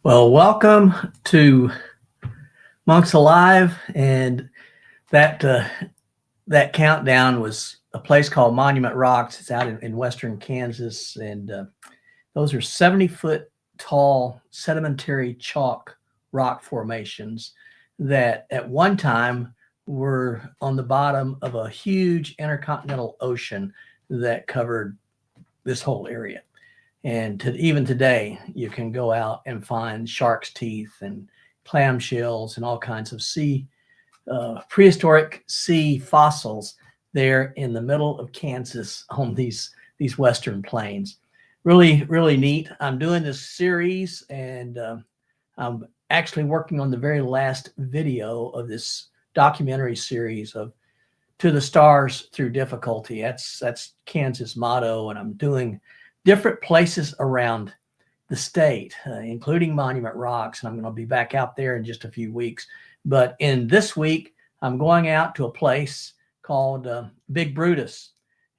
Well, welcome to Monks Alive, and that that countdown was a place called Monument Rocks. It's out in western Kansas, and those are 70-foot tall sedimentary chalk rock formations that at one time were on the bottom of a huge intercontinental ocean that covered this whole area. And even today, you can go out and find shark's teeth and clam shells and all kinds of prehistoric sea fossils there in the middle of Kansas on these western plains. Really, really neat. I'm doing this series, and I'm actually working on the very last video of this documentary series of "To the Stars Through Difficulty." That's Kansas motto, and I'm doing different places around the state, including Monument Rocks. And I'm going to be back out there in just a few weeks. But in this week, I'm going out to a place called Big Brutus.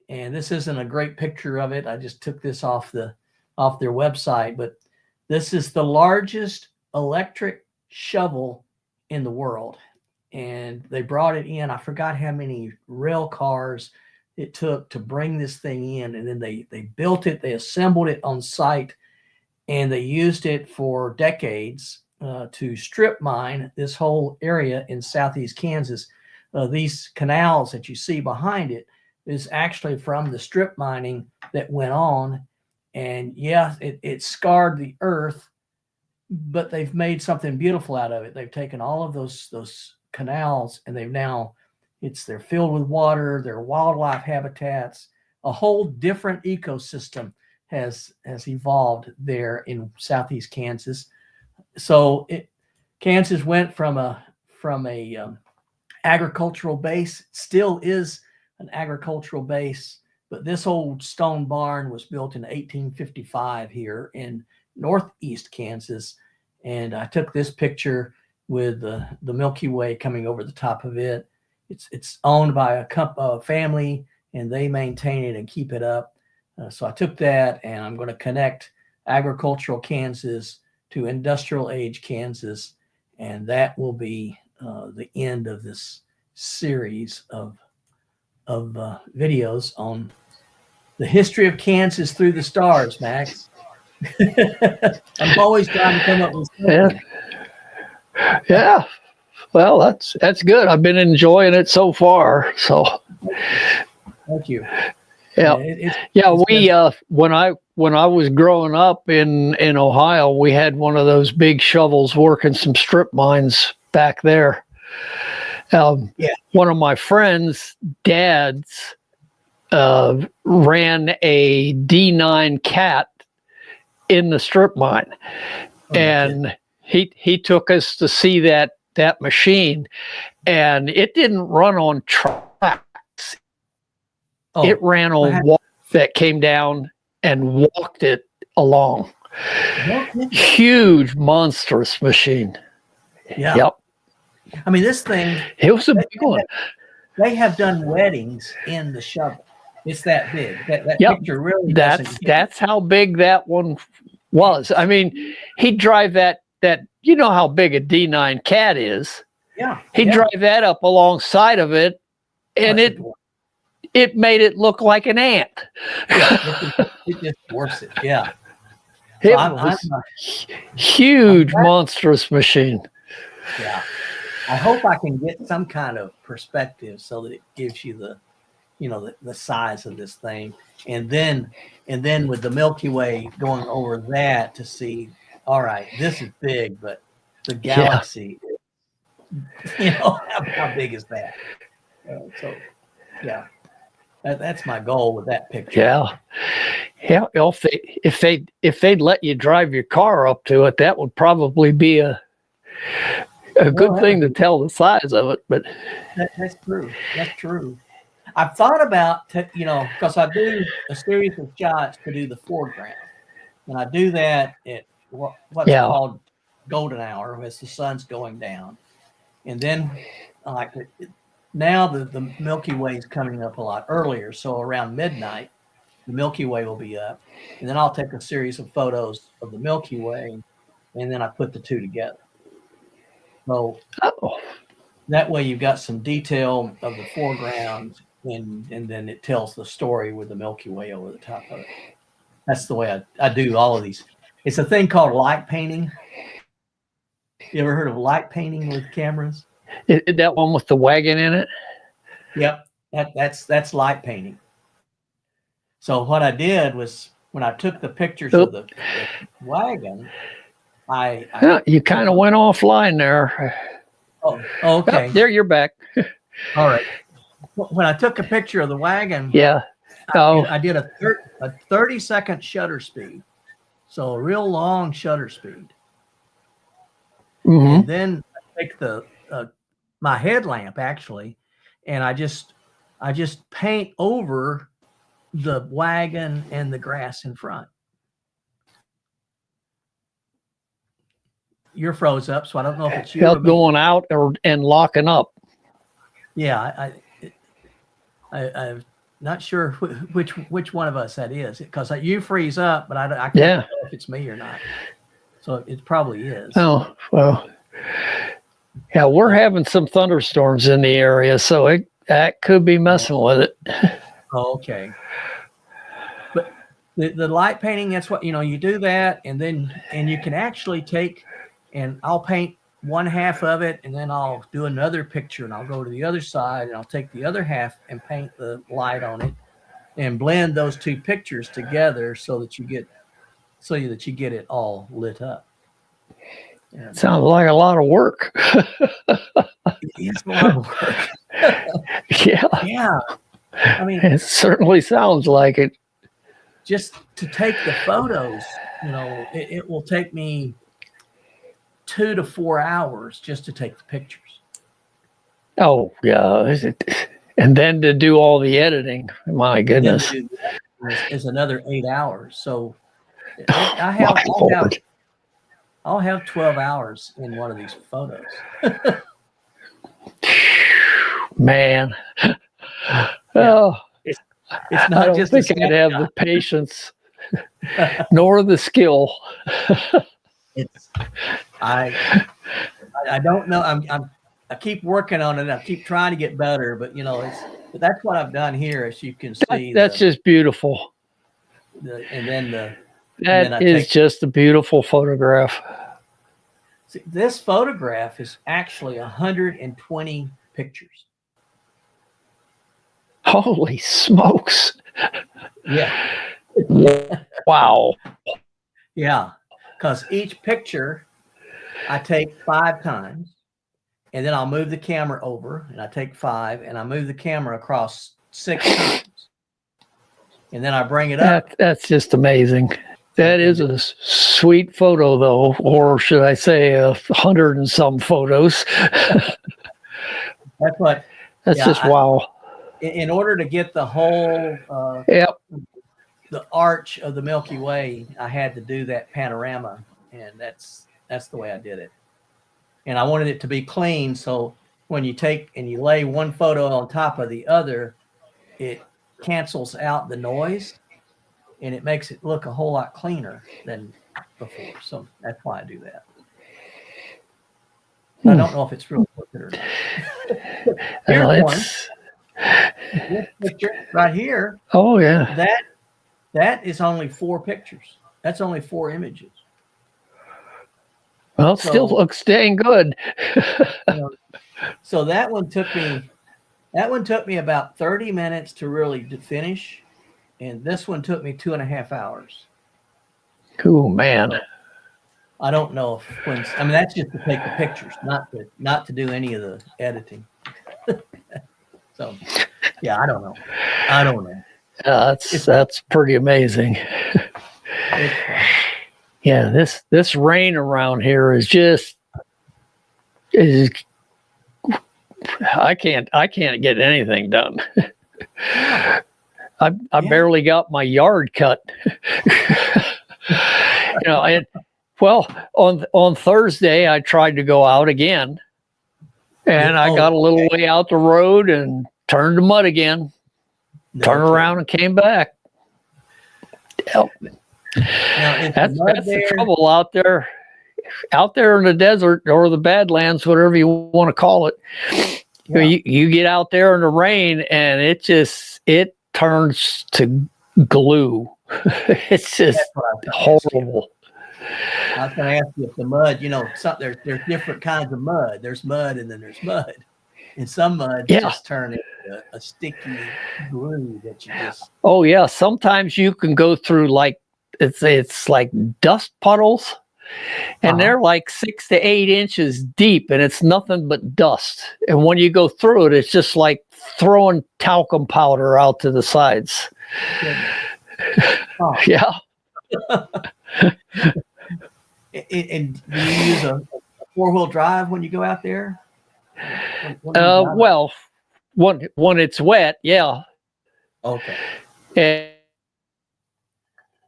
And this isn't a great picture of it. I just took this off their website. But this is the largest electric shovel in the world. And they brought it in. I forgot how many rail cars it took to bring this thing in, and then they built it, they assembled it on site, and they used it for decades to strip mine this whole area in southeast Kansas. These canals that you see behind it is actually from the strip mining that went on, and yeah, it scarred the earth, but they've made something beautiful out of it. They've taken all of those canals, and they're filled with water, they're wildlife habitats. A whole different ecosystem has evolved there in southeast Kansas. So Kansas went from a agricultural base, still is an agricultural base, but this old stone barn was built in 1855 here in northeast Kansas. And I took this picture with the Milky Way coming over the top of it. It's owned by a family, and they maintain it and keep it up. So I took that, and I'm going to connect agricultural Kansas to industrial age Kansas, and that will be the end of this series of videos on the history of Kansas through the stars, Max. I'm always trying to come up with something. Yeah. Well, that's good. I've been enjoying it so far. So, thank you. Yeah, we when I was growing up in Ohio, we had one of those big shovels working some strip mines back there. One of my friends' dads ran a D9 Cat in the strip mine, and he took us to see that machine, and it didn't run on tracks. It ran on water that came down and walked it along. Huge, monstrous machine. Yeah. Yep. I mean, this thing, it was a big one. They have done weddings in the shovel. It's that big. That picture really that's how big that one was. I mean, he'd drive that you know how big a D9 Cat is. Yeah. He'd drive that up alongside of it, and it made it look like an ant. Yeah, it just dwarfs it. Yeah. It was a huge, monstrous machine. Yeah. I hope I can get some kind of perspective so that it gives you the size of this thing. And then with the Milky Way going over that to see, all right, this is big, but the galaxy, how big is that? So, yeah, that's my goal with that picture. Yeah. If they'd let you drive your car up to it, that would probably be a good thing to tell the size of it. But that's true. That's true. I've thought about, because I do a series of shots to do the foreground, and I do that at what's called golden hour, as the sun's going down, and then now the Milky Way is coming up a lot earlier, so around midnight the Milky Way will be up, and then I'll take a series of photos of the Milky Way and then I put the two together. So Oh, that way you've got some detail of the foreground, and then it tells the story with the Milky Way over the top of it. That's the way I do all of these. It's a thing called light painting. You ever heard of light painting with cameras? is that one with the wagon in it? Yep, that's light painting. So what I did was when I took the pictures of the wagon, Yeah, you kind of went offline there. oh, okay. Oh, there, you're back. All right. When I took a picture of the wagon, Yeah. Oh, I did a 30-second shutter speed, so a real long shutter speed. mhm. And then I take the my headlamp actually, and I just paint over the wagon and the grass in front. You're froze up, so I don't know if it's you. Help going out and locking up. Yeah, I'm not sure which one of us that is, because you freeze up, but I can't Yeah. tell if it's me or not. So it probably is. Oh, well. Yeah, we're having some thunderstorms in the area, so that could be messing with it. Oh, okay. But the light painting, that's what, you do that, and you can actually take, and I'll paint one half of it, and then I'll do another picture, and I'll go to the other side, and I'll take the other half and paint the light on it, and blend those two pictures together so that you get it all lit up. And Sounds like a lot of work. it's a lot of work. Yeah, Yeah. I mean, it certainly sounds like it. just to take the photos, it will take me 2 to 4 hours just to take the pictures. Oh, yeah. And then to do all the editing. My goodness. Then to do that is another 8 hours. So My I'll have 12 hours in one of these photos. Man. Oh, It's I not don't just think I'd have the patience nor the skill. I don't know. I keep working on it. I keep trying to get better, but but that's what I've done here, as you can see. That's just beautiful. That is just a beautiful photograph. See, this photograph is actually 120 pictures. Holy smokes. Yeah. Wow. Yeah. Because each picture I take 5 times, and then I'll move the camera over, and I take 5, and I move the camera across 6 times. And then I bring it up. That's just amazing. That is a sweet photo, though, or should I say 100 and some photos. That's what. That's just wow. In order to get the whole Yep. the arch of the Milky Way, I had to do that panorama, and that's the way I did it. And I wanted it to be clean, so when you take and you lay one photo on top of the other, it cancels out the noise, and it makes it look a whole lot cleaner than before. So that's why I do that. I don't know if it's really worth it or not. Here's one. This picture right here. Oh yeah. That is only 4 pictures. That's only 4 images. Well, it still looks dang good. So that one took me about 30 minutes to really finish, and this one took me 2.5 hours. Cool, man. I don't know that's just to take the pictures, not to do any of the editing. So, yeah, I don't know. That's pretty amazing. Yeah, this rain around here is I can't get anything done. I barely got my yard cut. And on Thursday I tried to go out again, and I got a little way out the road and turned to mud again. Turned around and came back. Yep. Now, That's the trouble out there. out there in the desert or the Badlands, whatever you want to call it. Yeah. You get out there in the rain and it turns to glue. It's just That's what I was gonna ask you. horrible. I was going to ask you if the mud, there's different kinds of mud. There's mud and then there's mud. And some mud just turn into a sticky glue that you just. Oh yeah, sometimes you can go through like it's like dust puddles, and they're like 6 to 8 inches deep, and it's nothing but dust. And when you go through it, it's just like throwing talcum powder out to the sides. Oh. Yeah. And do you use a 4-wheel drive when you go out there? Well, when it's wet, yeah. Okay.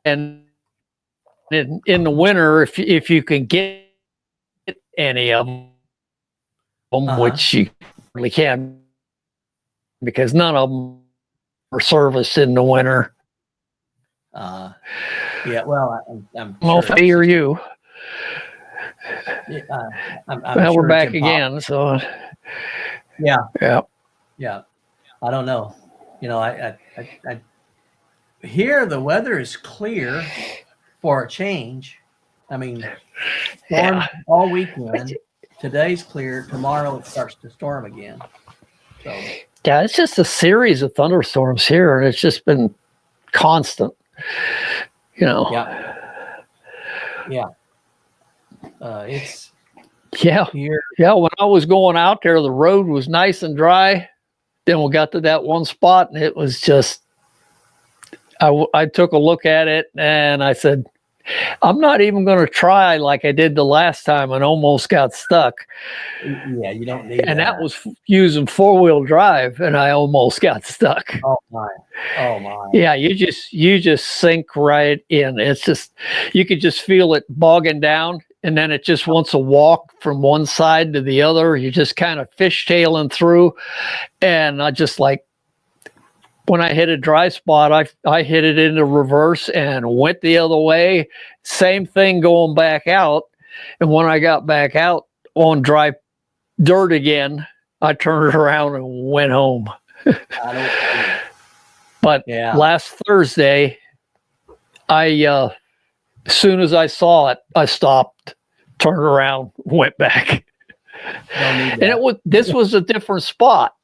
And in the winter, if you can get any of them, which you really can, because none of them are serviced in the winter. Yeah. Well, I'm Well, sure me or you. I'm Well, sure we're it's back impossible. again. So Yeah. I don't know. I here the weather is clear for a change. I mean, storm all weekend. Today's clear. Tomorrow it starts to storm again. So yeah, it's just a series of thunderstorms here, and it's just been constant. Yeah. It's here. Yeah. When I was going out there, the road was nice and dry. Then we got to that one spot, and it was just. I took a look at it, and I said, I'm not even going to try like I did the last time and almost got stuck. Yeah, you don't need and that was using 4-wheel drive, and I almost got stuck. Oh my. Yeah, you just sink right in. It's just, you could just feel it bogging down, and then it just wants to walk from one side to the other. You're just kind of fishtailing through, and I just like, when I hit a dry spot, I hit it into reverse and went the other way. Same thing going back out. And when I got back out on dry dirt again, I turned around and went home. But last Thursday, as soon as I saw it, I stopped, turned around, went back. And this was a different spot.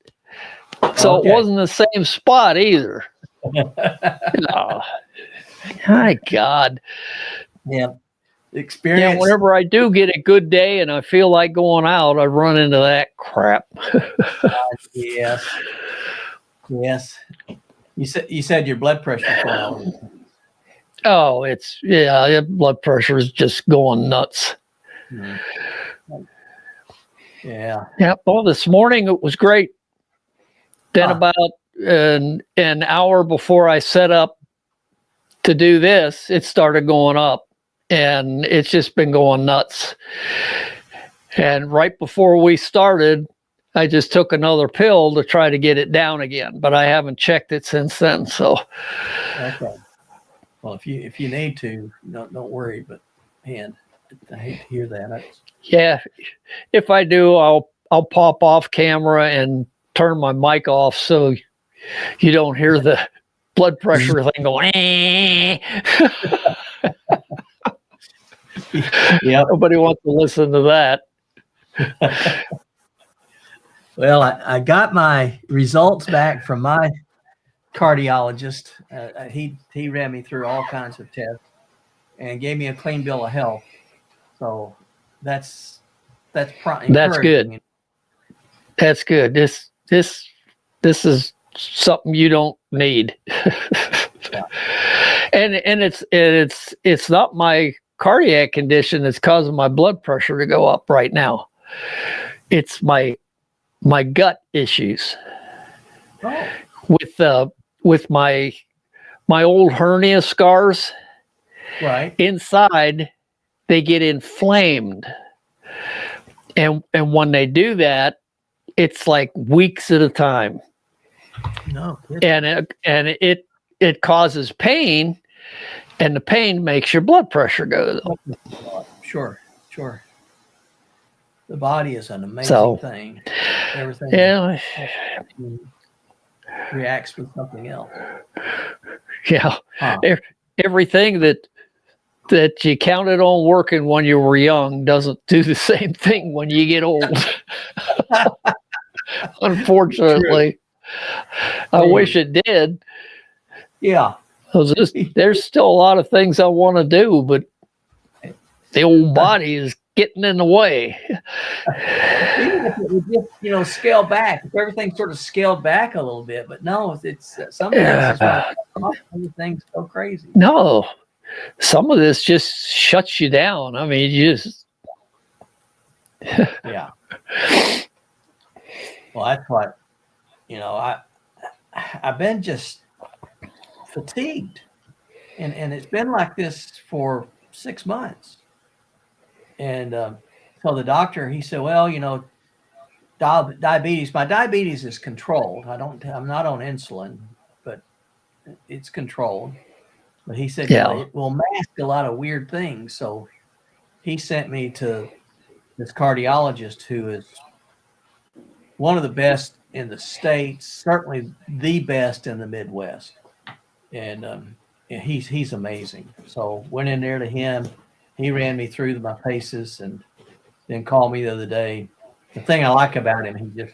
So it wasn't the same spot either. Oh, my God. Yeah. Experience. Yeah, whenever I do get a good day and I feel like going out, I run into that crap. Yes. You said your blood pressure fell. Oh, blood pressure is just going nuts. Yeah. Yeah. Well, this morning it was great. Then about an hour before I set up to do this, it started going up, and it's just been going nuts. And right before we started, I just took another pill to try to get it down again, but I haven't checked it since then. So, okay. Well, if you need to, don't worry. But man, I hate to hear that. Yeah, if I do, I'll pop off camera and turn my mic off so you don't hear the blood pressure thing going. Yeah, nobody wants to listen to that. Well, I got my results back from my cardiologist. He ran me through all kinds of tests and gave me a clean bill of health. So that's good. That's good. This is something you don't need. Yeah. And it's not my cardiac condition that's causing my blood pressure to go up right now. It's my gut issues. Oh. With my old hernia scars. Right. Inside, they get inflamed. And when they do that, it's like weeks at a time. No. And it causes pain, and the pain makes your blood pressure go up. Sure. Sure. The body is an amazing So, thing. Everything yeah, reacts with something else. yeah. Huh. Everything that you counted on working when you were young doesn't do the same thing when you get old. Unfortunately, I wish it did. Yeah. There's still a lot of things I want to do, but the old body is getting in the way. Even if it would just, scale back, if everything sort of scaled back a little bit, but no, it's some of this is other things go crazy. No, some of this just shuts you down. I mean, you just Yeah. Well, that's what I've been just fatigued, and it's been like this for 6 months, and so the doctor, he said, well, diabetes. My diabetes is controlled. I'm not on insulin, but it's controlled. But he said, Yeah. it will mask a lot of weird things. So he sent me to this cardiologist who is one of the best in the States, certainly the best in the Midwest. And he's amazing. So went in there to him. He ran me through my paces and then called me the other day. The thing I like about him,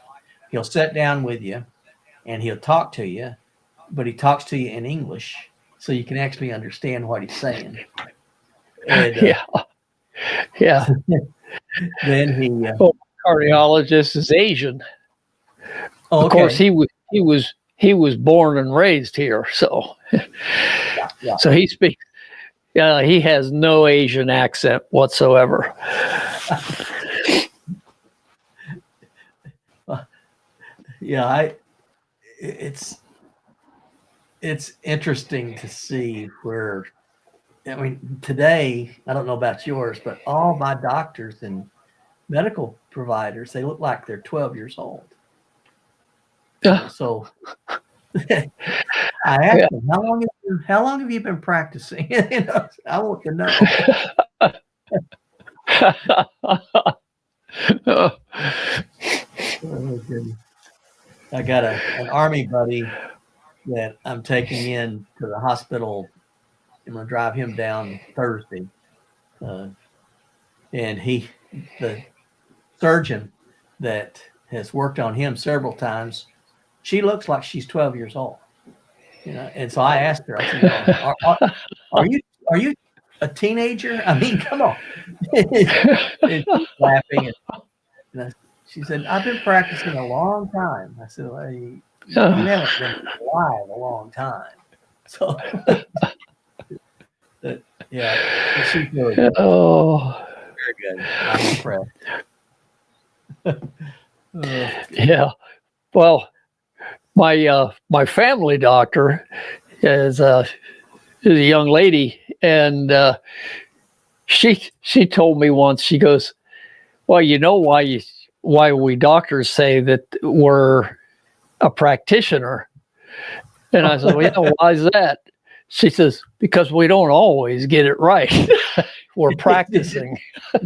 he'll sit down with you and he'll talk to you, but he talks to you in English so you can actually understand what he's saying. And, yeah. Then he cardiologist is Asian. Oh, of course, he was born and raised here, so yeah. So he speaks. Yeah, he has no Asian accent whatsoever. Yeah, it's interesting to see where, today, I don't know about yours, but all my doctors and medical providers, they look like they're 12 years old. Yeah. So I asked them, how long have you been practicing? I want to know. I got an Army buddy that I'm taking in to the hospital. I'm going to drive him down Thursday. And the surgeon that has worked on him several times, she looks like she's 12 years old. And so I asked her, I said, are you a teenager? I mean, come on. And she's laughing. And she said, I've been practicing a long time. I said, well, you haven't been alive a long time. So, yeah, she's really good. Oh, very good. I'm impressed. Yeah. Well, my family doctor is a young lady, and she told me once. She goes, "Well, you know why we doctors say that we're a practitioner?" And I said, "Well, yeah, why is that?" She says, "Because we don't always get it right. We're practicing."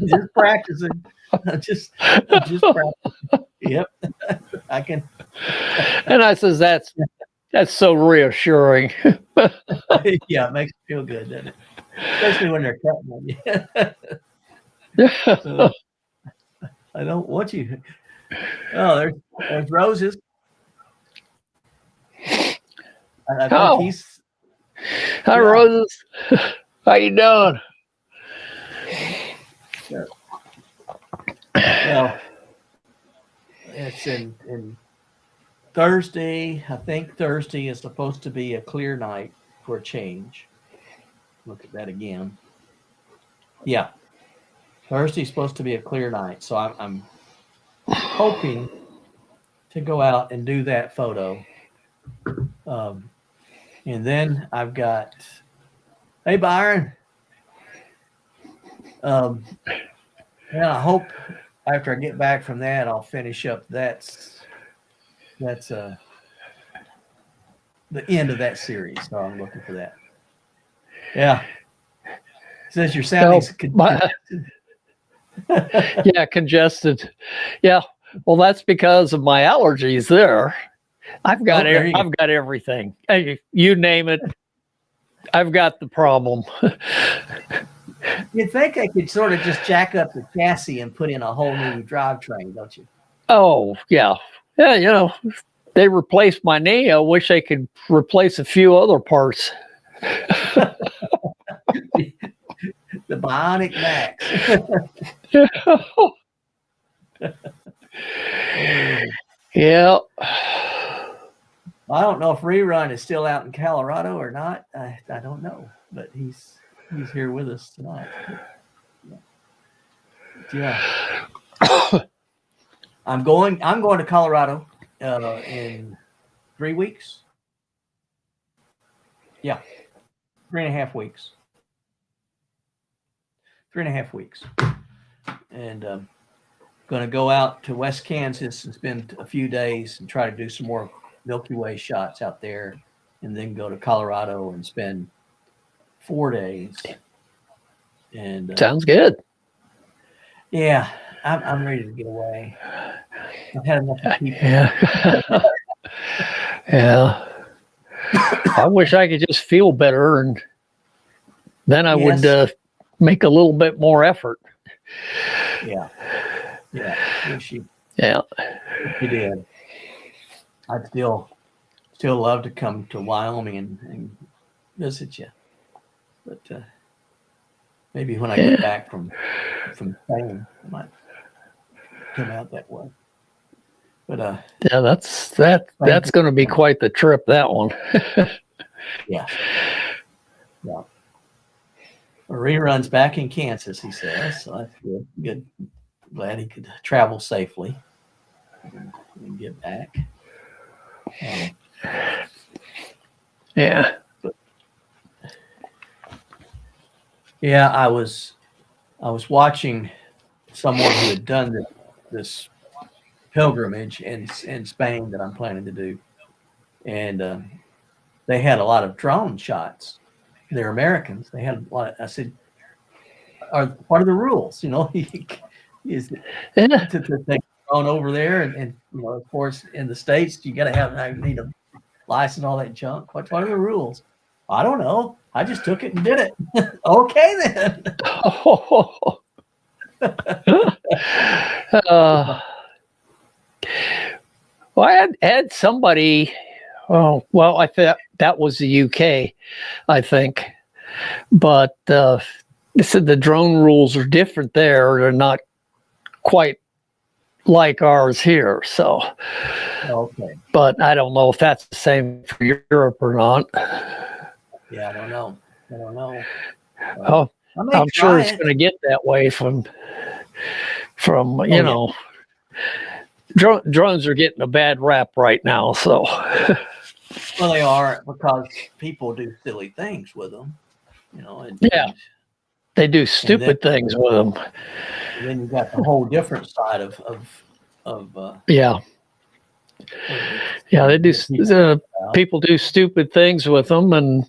Just practicing. Just practicing. Yep. I can. And I says, that's so reassuring. Yeah, it makes you feel good, doesn't it? Especially when they're cutting on you. I don't want you. Oh, there's Roses. I think he's. Hi, Roses. How you doing? Well, it's in Thursday. I think Thursday is supposed to be a clear night for a change. Look at that again. Yeah. Thursday's supposed to be a clear night. So I'm hoping to go out and do that photo. And then I've got, hey, Byron. I hope after I get back from that, I'll finish up. That's the end of that series. So I'm looking for that. Yeah. It says you're sounding Yeah, congested. Yeah. Well, that's because of my allergies there. I've got there you go. I've got everything. Hey, you name it, I've got the problem. You'd think I could sort of just jack up the chassis and put in a whole new drivetrain, don't you? Oh, yeah. Yeah, they replaced my knee. I wish they could replace a few other parts. The Bionic Max. Yeah. I don't know if Rerun is still out in Colorado or not. I don't know, but he's here with us tonight. Yeah. I'm going to Colorado in 3 weeks. Yeah. 3.5 weeks. 3.5 weeks. And going to go out to West Kansas and spend a few days and try to do some more Milky Way shots out there, and then go to Colorado and spend 4 days. And Sounds good. Yeah, I'm ready to get away. I've had enough of people. Yeah. Yeah. I wish I could just feel better, and then I would make a little bit more effort. Yeah. Yeah. Wish you did. I'd still love to come to Wyoming and visit you, but maybe when I get back from Spain, I might come out that way. But yeah, that's going to be quite the trip, that one. Yeah. Well, Rerun's back in Kansas, he says, so that's good. Good. Glad he could travel safely and get back. Yeah. Yeah, I was watching someone who had done this pilgrimage in Spain that I'm planning to do, and they had a lot of drone shots. They're Americans. They had a lot. I said, "What are the rules? Is to take a drone over there, and of course, in the States, you got to need a license, all that junk. What are the rules? I don't know. I just took it and did it. Okay, then." Well, I had somebody. Oh, well, I thought that was the UK, I think, but they said the drone rules are different there. They're not quite like ours here. So, okay. But I don't know if that's the same for Europe or not. Yeah, I don't know. Oh, I'm sure it's going to get that way from drones are getting a bad rap right now. So, well, they are, because people do silly things with them, they do stupid things with them. And then you got the whole different side of they do. People do stupid things with them, and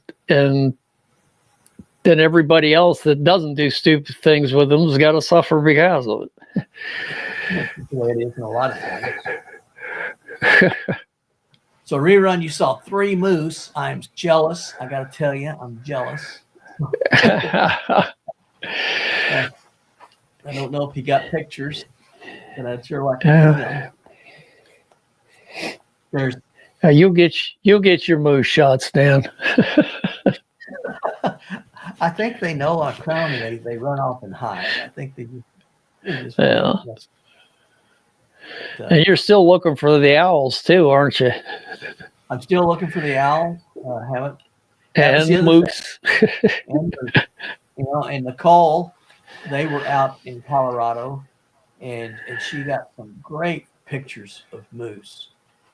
then everybody else that doesn't do stupid things with them has got to suffer because of it. That's the way it is in a lot of things. So, Rerun, you saw 3 moose. I'm jealous. I got to tell you, I'm jealous. I don't know if you got pictures, but I'd sure like to see them. There's. You'll get your moose shots, Dan. I think they know I'm coming. They run off and hide. I think they just and you're still looking for the owls too, aren't you? I'm still looking for the owl. Haven't. And the moose. And Nicole, they were out in Colorado, and she got some great pictures of moose.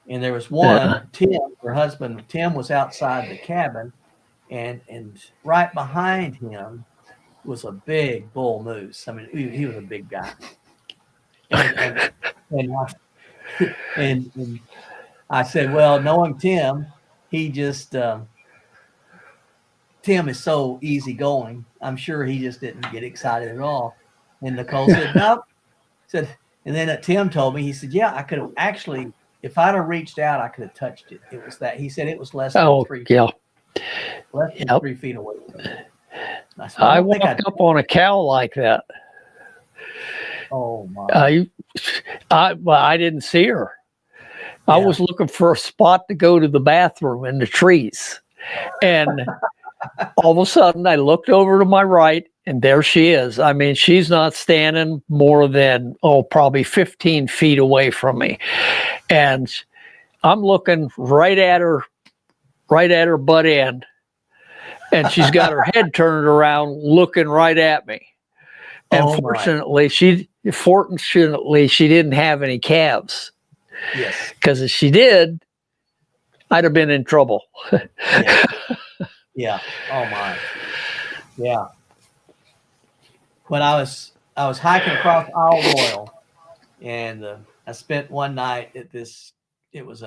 And there was one, Tim, her husband, Tim was outside the cabin, and right behind him was a big bull moose. I mean, he was a big guy. And I said, well, knowing Tim, he just Tim is so easygoing. I'm sure he just didn't get excited at all. And Nicole said, no. Said, and then Tim told me, he said, yeah, I could have actually, if I'd have reached out, I could have touched it. It was that, he said it was less than Oh, 3 feet, yeah. less than Yep. 3 feet away from me. And I said, I don't think walked up on a cow like that. Oh my. I didn't see her. I Yeah. was looking for a spot to go to the bathroom in the trees. And all of a sudden I looked over to my right and there she is. I mean, she's not standing more than, probably 15 feet away from me. And I'm looking right at her butt end. And she's got her head turned around looking right at me. And Oh, my. fortunately, she didn't have any calves. Yes. Because if she did, I'd have been in trouble. Yeah. Yeah. Oh my. Yeah. When I was hiking across Isle Royal, and I spent one night at this. It was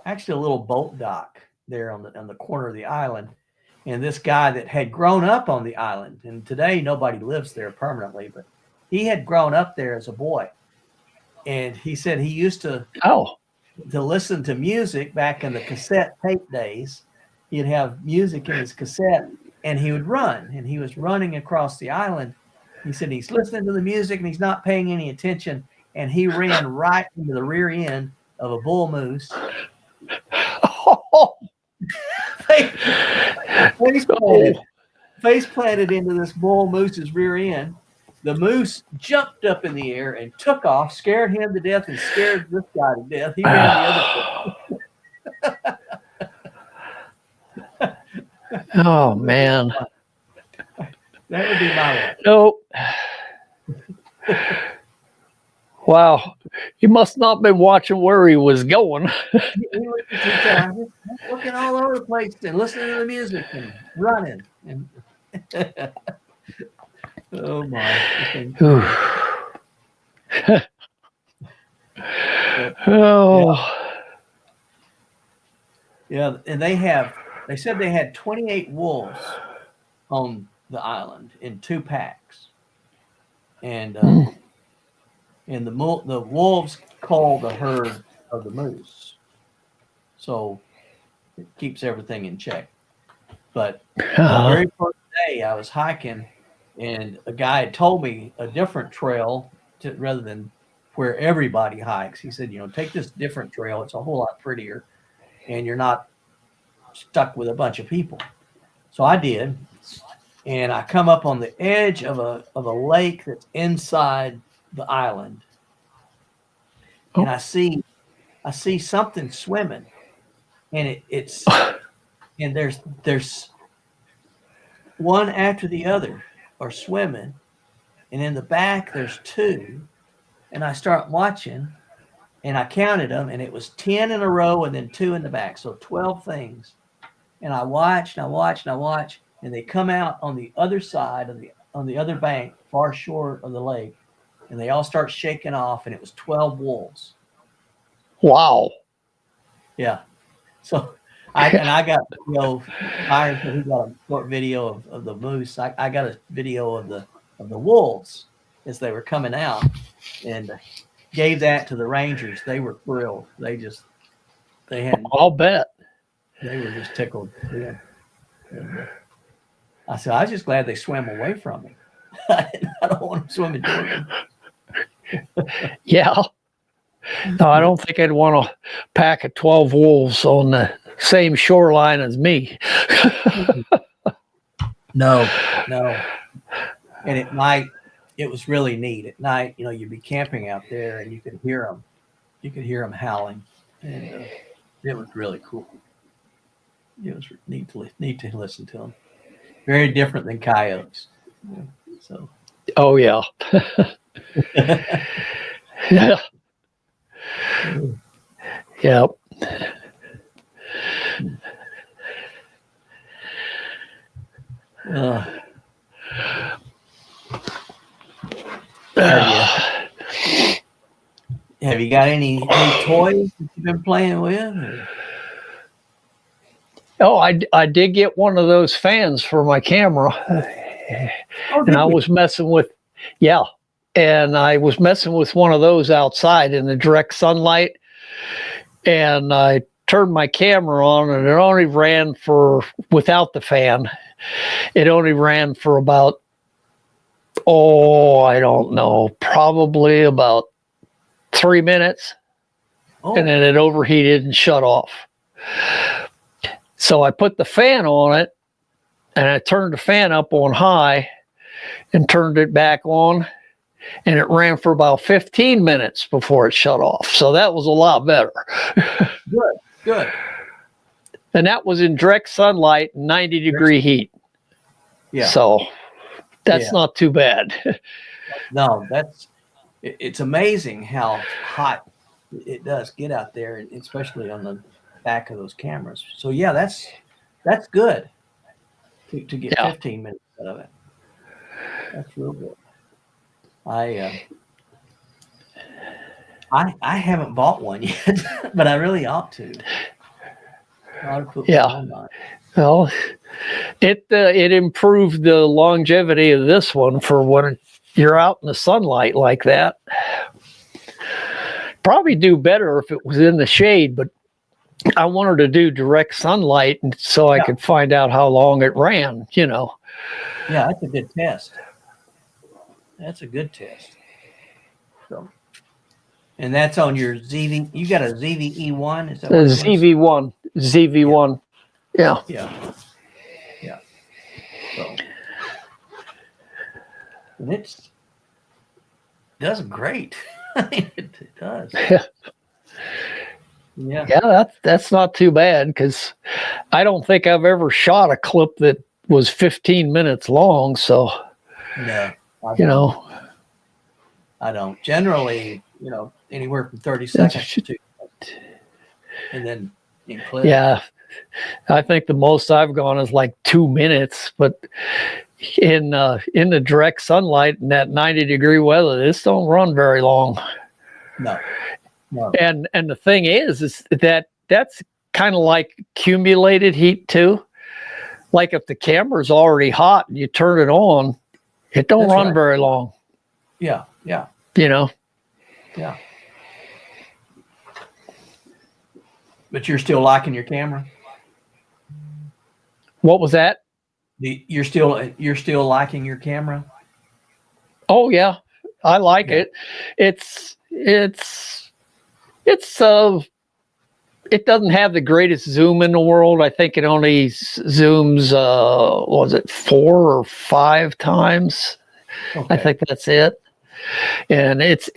actually a little boat dock there on the corner of the island, and this guy that had grown up on the island, and today nobody lives there permanently, but he had grown up there as a boy, and he said he used to listen to music back in the cassette tape days. He'd have music in his cassette and he would run, and he was running across the island. He said he's listening to the music and he's not paying any attention, and he ran right into the rear end of a bull moose. Face planted into this bull moose's rear end. The moose jumped up in the air and took off, scared him to death and scared this guy to death. He ran the other way. Oh, man. That would be my one. Nope. Wow. He must not have been watching where he was going. He was looking all over the place and listening to the music and running. And oh, my. Oh. Yeah, and they said they had 28 wolves on the island in 2 packs, and the wolves call the herd of the moose, so it keeps everything in check. But the very first day I was hiking, and a guy had told me a different trail rather than where everybody hikes. He said, take this different trail. It's a whole lot prettier, and you're not stuck with a bunch of people. So I did, and I come up on the edge of a lake that's inside the island, and I see something swimming, and it's and there's one after the other are swimming, and in the back there's 2, and I start watching, and I counted them, and it was 10 in a row and then 2 in the back, so 12 things. And I watched, and they come out on the other side on the other bank, far shore of the lake, and they all start shaking off, and it was 12 wolves. Wow. Yeah. So I got, Byron said he got a short video of the moose. I got a video of the wolves as they were coming out, and gave that to the Rangers. They were thrilled. I'll bet. They were just tickled. Yeah. And I said, I was just glad they swam away from me. I don't want them swimming toward me. Yeah. No, I don't think I'd want a pack of 12 wolves on the same shoreline as me. No. And at night, it was really neat. At night, you'd be camping out there and you could hear them. You could hear them howling. And it was really cool. It was neat to listen to them. Very different than coyotes. So. Oh, yeah. Yeah. Yep. Have you got any toys that you've been playing with? Or? Oh, I did get one of those fans for my camera, Oh, and did I we? was messing with, yeah, and I was messing with one of those outside in the direct sunlight, and I turned my camera on, and it only ran for, without the fan, it only ran for about, I don't know, probably about 3 minutes, Oh, and then it overheated and shut off. So I put the fan on it, and I turned the fan up on high and turned it back on, and it ran for about 15 minutes before it shut off. So that was a lot better. good, good. And that was in direct sunlight, 90-degree heat. Yeah. So that's Yeah. not too bad. No, it's amazing how hot it does get out there, and especially on the back of those cameras. So yeah, that's good to get Yeah. 15 minutes out of it. That's real good. I haven't bought one yet, but I really ought to. I ought to put Yeah. one on mine. Well, it improved the longevity of this one for when you're out in the sunlight like that. Probably do better if it was in the shade, but I wanted to do direct sunlight, and so I could find out how long it ran. Yeah, that's a good test. That's a good test. So, and that's on your ZV. You got a ZVE1? Is that The what it was? ZV1, ZV1. Yeah. Yeah. Yeah. So, and it does great. I mean, it does. Yeah. Yeah, that's not too bad, because I don't think I've ever shot a clip that was 15 minutes long. So, No. I don't. Generally, anywhere from 30 seconds to, and then in clip. Yeah, I think the most I've gone is like 2 minutes, but in the direct sunlight in that 90-degree weather, this don't run very long. No. And the thing is that that's kind of like accumulated heat too. Like if the camera's already hot and you turn it on, it don't That's run right. very long. Yeah. Yeah. Yeah. But you're still liking your camera? What was that? You're still liking your camera? Oh yeah, I like it. It doesn't have the greatest zoom in the world. I think it only zooms, was it 4 or 5 times? Okay. I think that's it. And it's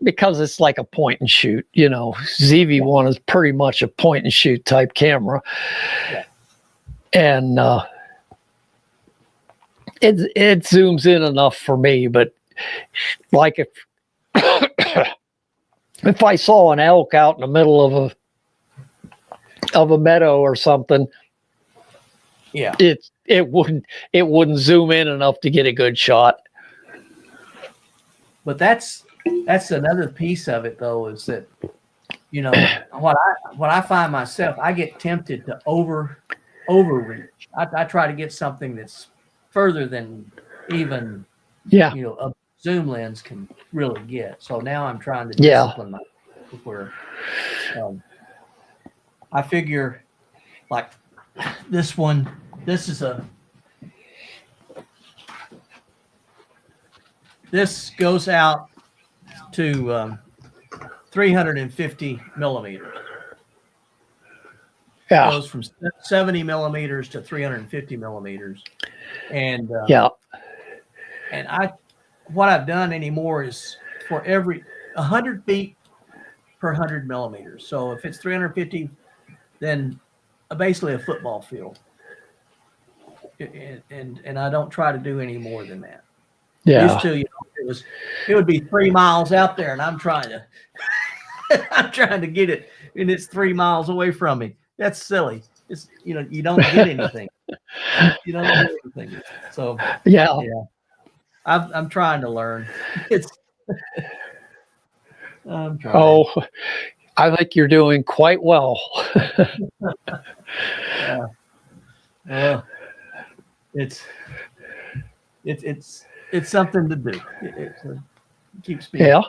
because it's like a point and shoot, ZV1 is pretty much a point and shoot type camera. Yeah. And it zooms in enough for me, but like if I saw an elk out in the middle of a meadow or something, Yeah. it wouldn't zoom in enough to get a good shot. But that's another piece of it, though, is that what I find myself, I get tempted to overreach. I try to get something that's further than even a zoom lens can really get. So now I'm trying to discipline myself where I figure like this one. This goes out to 350 millimeters. Yeah. It goes from 70 millimeters to 350 millimeters. And and what I've done anymore is for every 100 feet per 100 millimeters. So if it's 350, then basically a football field. And I don't try to do any more than that. Yeah. Used to, it would be 3 miles out there, and I'm trying to get it, and it's 3 miles away from me. That's silly. It's you don't get anything. You don't get anything. So yeah. I'm trying to learn. I'm trying. Oh, I think you're doing quite well. It's it's something to do. It keeps me Yeah.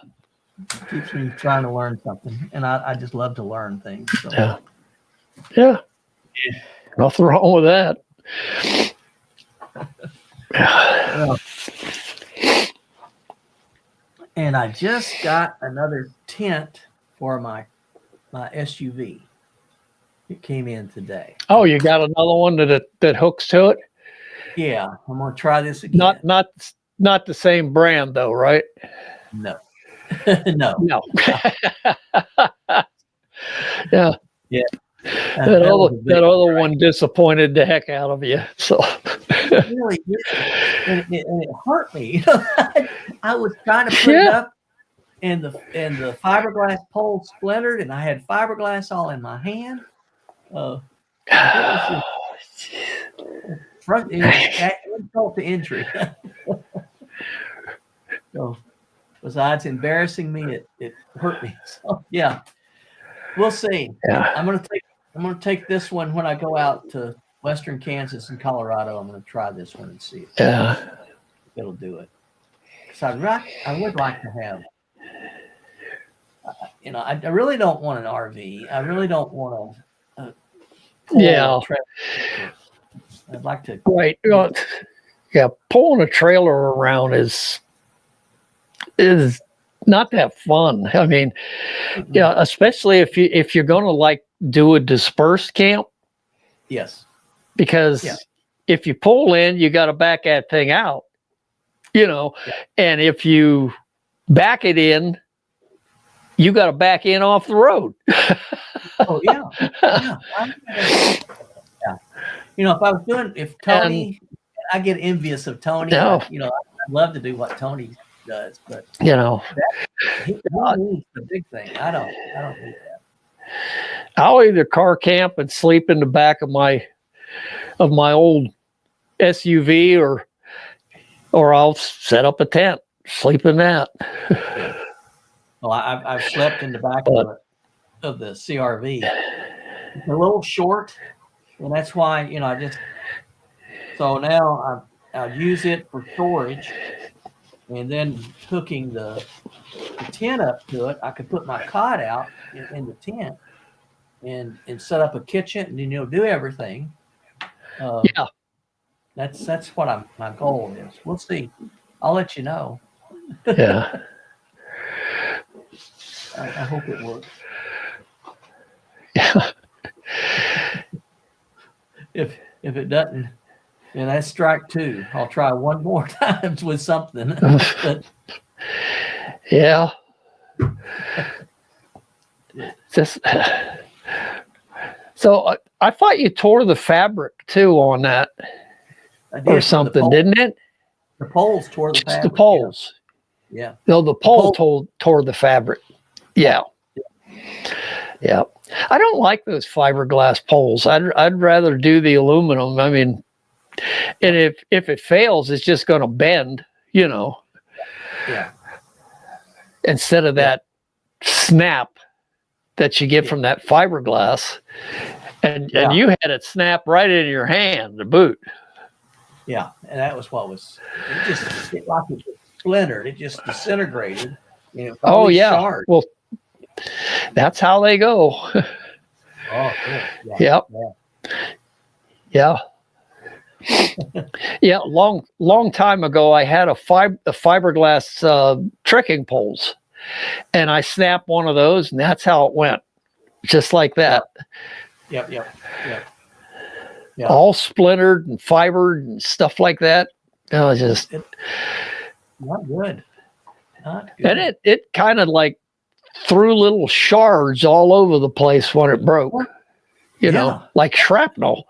keeps me trying to learn something, and I just love to learn things. So. Yeah. Yeah. Nothing wrong with that. Well, and I just got another tent for my SUV. It came in today. Oh, you got another one that hooks to it? Yeah, I'm gonna try this again. Not the same brand though, right? No, no. No. Yeah. Yeah. That other one disappointed the heck out of you. So It really did. And it hurt me. You know, I was trying to put it up, and the fiberglass pole splintered, and I had fiberglass all in my hand. It was front insult to injury. So, besides embarrassing me, it hurt me. So yeah, we'll see. yeah. I'm gonna take this one when I go out to Western Kansas and Colorado. I'm gonna try this one and see if it'll do it. Because I would like to have. You know, I really don't want an RV. I really don't want a trailer. I'd like to. Right. Yeah, pulling a trailer around is not that fun. I mean, yeah, especially if you're going to like do a dispersed camp. Yes. Because if you pull in, you got to back that thing out. You know, and if you back it in, you got to back in off the road. Oh yeah. Yeah. You know, if Tony, I get envious of Tony. No. You know, I'd love to do what Tony does, but you know, he needs the big thing. I don't need that. I'll either car camp and sleep in the back of my old SUV, or I'll set up a tent, sleep in that. Well, I've slept in the back of the CRV. It's a little short, and that's why, you know, so now I'll use it for storage, and then hooking the tent up to it. I could put my cot out in the tent and set up a kitchen and, you know, do everything. That's what my goal is. We'll see. I'll let you know. Yeah. I hope it works. Yeah. If it doesn't, then that's strike two. I'll try one more times with something. But, yeah. So I thought you tore the fabric too on that, or something, didn't it? The poles tore the fabric. The poles. Yeah. No, the pole tore the fabric. Yeah. Yeah. I don't like those fiberglass poles. I'd rather do the aluminum. I mean, and if it fails, it's just going to bend, you know. Yeah. Instead of that snap that you get from that fiberglass, and you had it snap right in your hand, the boot. Yeah, and that was what was. It like it splintered. It just disintegrated. You know, shards. Well, that's how they go. Oh, good. Yeah. Yeah. Yeah. Long time ago, I had a fiberglass trekking poles, and I snapped one of those, and that's how it went, just like that. Yep. Yeah. All splintered and fibered and stuff like that. Not good. And it kind of like threw little shards all over the place when it broke. You know, like shrapnel.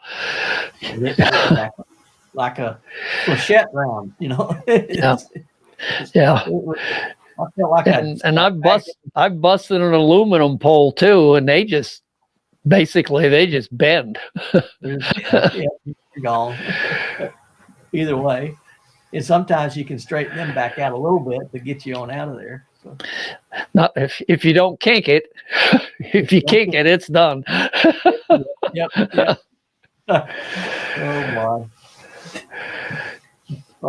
Like a flechette round, you know. Yeah. I feel like I've busted an aluminum pole too, and they just bend. You're gone. Either way. And sometimes you can straighten them back out a little bit to get you on out of there. So. Not if you don't kink it. If you kink it, it's done. Yep. Oh my.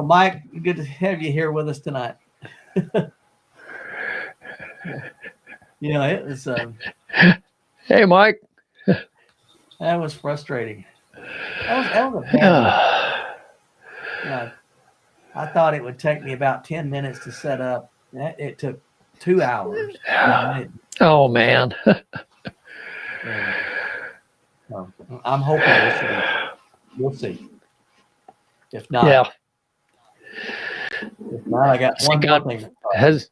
Well, Mike, good to have you here with us tonight. Yeah, it was. Hey, Mike. That was frustrating. That was a bad. Yeah, I thought it would take me about 10 minutes to set up. It took 2 hours. Oh, man. And, I'm hoping this will be. We'll see. If not, Yeah. I got one more thing. Has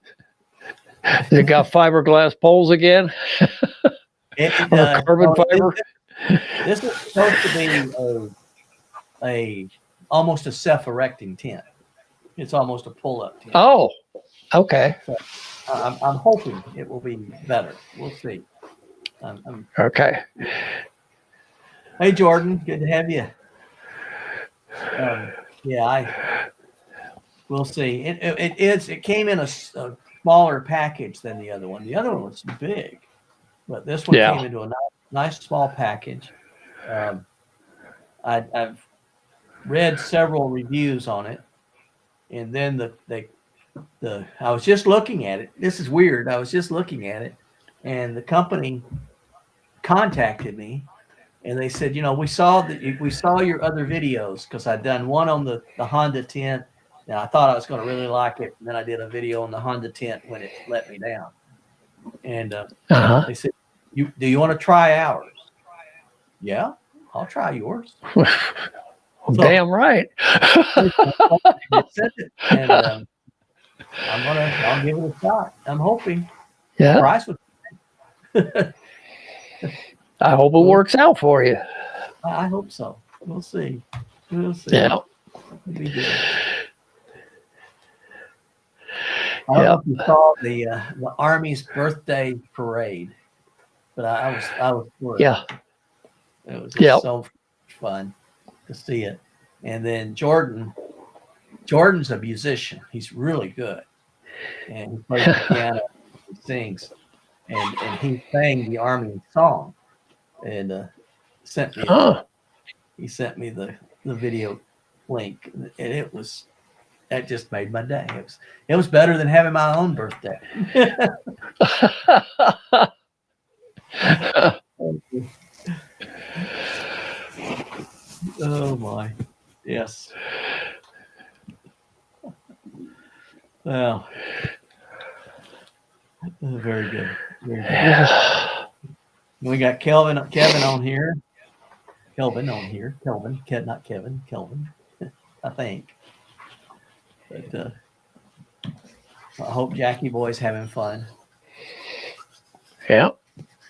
it got fiberglass poles again? Or carbon fiber? This is supposed to be a almost a self-erecting tent. It's almost a pull-up tent. Oh, okay. So, I'm hoping it will be better. We'll see. Okay. Hey, Jordan, good to have you. Yeah, we'll see. It came in a smaller package than the other one. The other one was big, but this one came into a nice small package. I've read several reviews on it, and then I was just looking at it. This is weird. I was just looking at it, and the company contacted me, and they said, we saw your other videos, because I'd done one on the Honda tent. Now I thought I was going to really like it, and then I did a video on the Honda tent when it let me down. And they said, do you want to try ours? Yeah, I'll try yours. Damn right. And I'll give it a shot. I'm hoping. Yeah. Price would. I hope it works out for you. I hope so. We'll see. Yeah. Be good. I don't know if you saw the Army's birthday parade, but I was for it. Yeah. It was just so fun to see it. And then Jordan's a musician. He's really good, and he plays the piano, and sings, and he sang the Army song, and sent me. He sent me the video link, and that just made my day. It was better than having my own birthday. Oh my, yes. Well, very good. Very good. We got Kevin on here. Kelvin, not Kevin, Kelvin, I think. But I hope Jackie Boy's having fun. Yeah.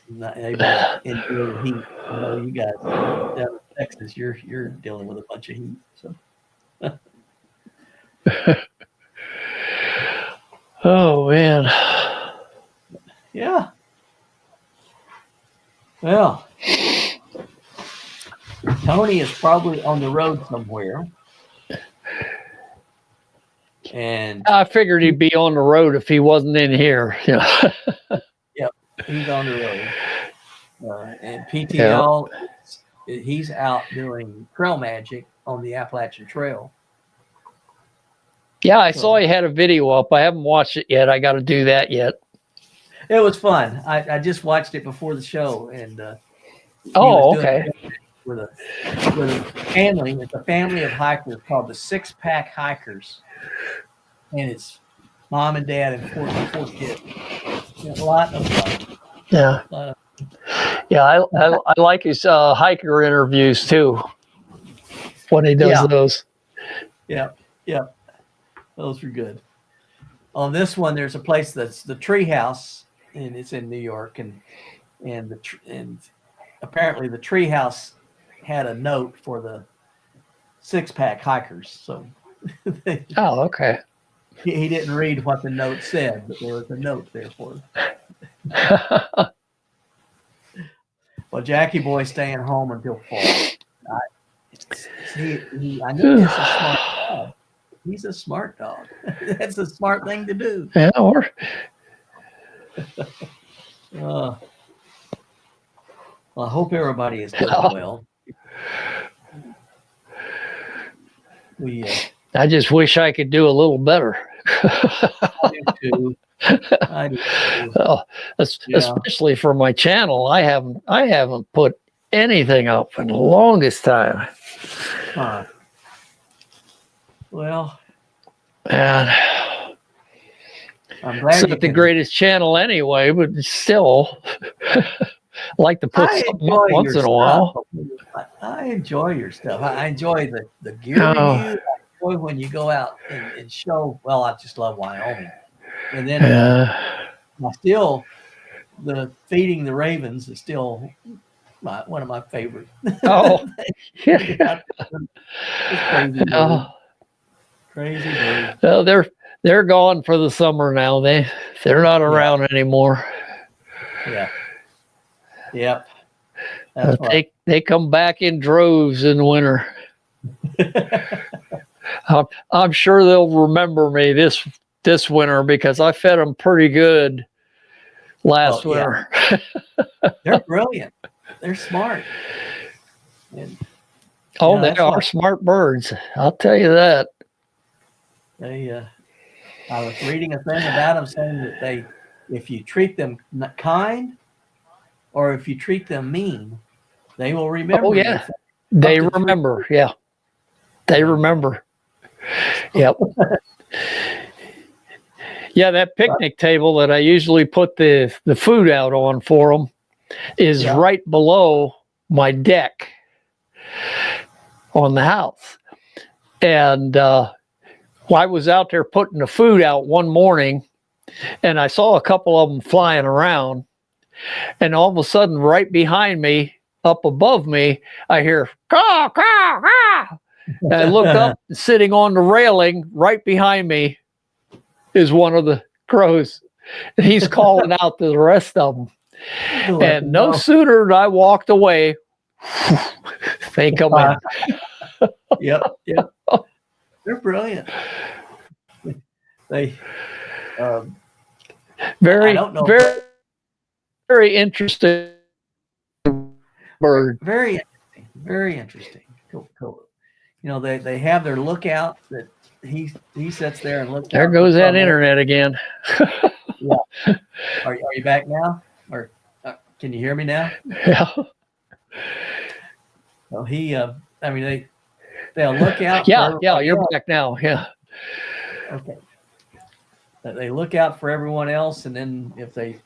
Not able to enjoy the heat. I know you guys down in Texas, you're dealing with a bunch of heat. So. Oh man. Yeah. Well, Tony is probably on the road somewhere. And I figured he'd be on the road if he wasn't in here. Yeah. Yep, he's on the road. And PTL, he's out doing trail magic on the Appalachian Trail. Yeah, I saw he had a video up. I haven't watched it yet. I got to do that yet. It was fun. I just watched it before the show, and okay. With a family. It's a family of hikers called the Six Pack Hikers, and it's mom and dad and four kids. A lot of fun. Yeah. Yeah, I like his hiker interviews too. When he does those. Yeah. Those were good. On this one, there's a place that's the Treehouse, and it's in New York, and apparently the Treehouse had a note for the Six Pack Hikers. So, okay. He didn't read what the note said, but there was a note there for him. Well, Jackie Boy staying home until fall. I knew he's a smart dog. He's a smart dog. That's a smart thing to do. Yeah. Well, I hope everybody is doing well. I just wish I could do a little better. I do too. I do too. Oh, Yeah. especially for my channel. I haven't put anything up in the longest time. Huh. Well, And I'm glad it's you not the can. greatest channel anyway, but still like to put I something up enjoy once your in a while. stuff. I enjoy your stuff. I enjoy the gear Oh, review. I enjoy when you go out and show. Well, I just love Wyoming. And then still the feeding the ravens is still one of my favorite. oh, yeah. It's crazy bird. Oh, Crazy bird. well, they're gone for the summer now. They're not around anymore. Yeah. Yep. That's They come back in droves in winter. I'm sure they'll remember me this winter because I fed them pretty good last winter. They're brilliant. They're smart. And, they are smart birds. I'll tell you that. I was reading a thing about them saying that if you treat them kind or if you treat them mean, they will remember. Oh yeah, they remember. Yeah, they remember. Yep. Yeah, that picnic table that I usually put the food out on for them is right below my deck on the house. And I was out there putting the food out one morning and I saw a couple of them flying around. And all of a sudden, right behind me, up above me, I hear, caw, caw, caw. And I look up, sitting on the railing right behind me is one of the crows. And he's calling out to the rest of them. And no sooner than I walked away, they come in. Yep. They're brilliant. They very interesting bird. Very interesting. Cool. They have their lookout that he sits there and looks. There goes that internet again. Yeah. Are you back now? Or can you hear me now? Yeah. Well, they'll look out. Yeah, you're back now. Yeah. Okay. They look out for everyone else, and then if they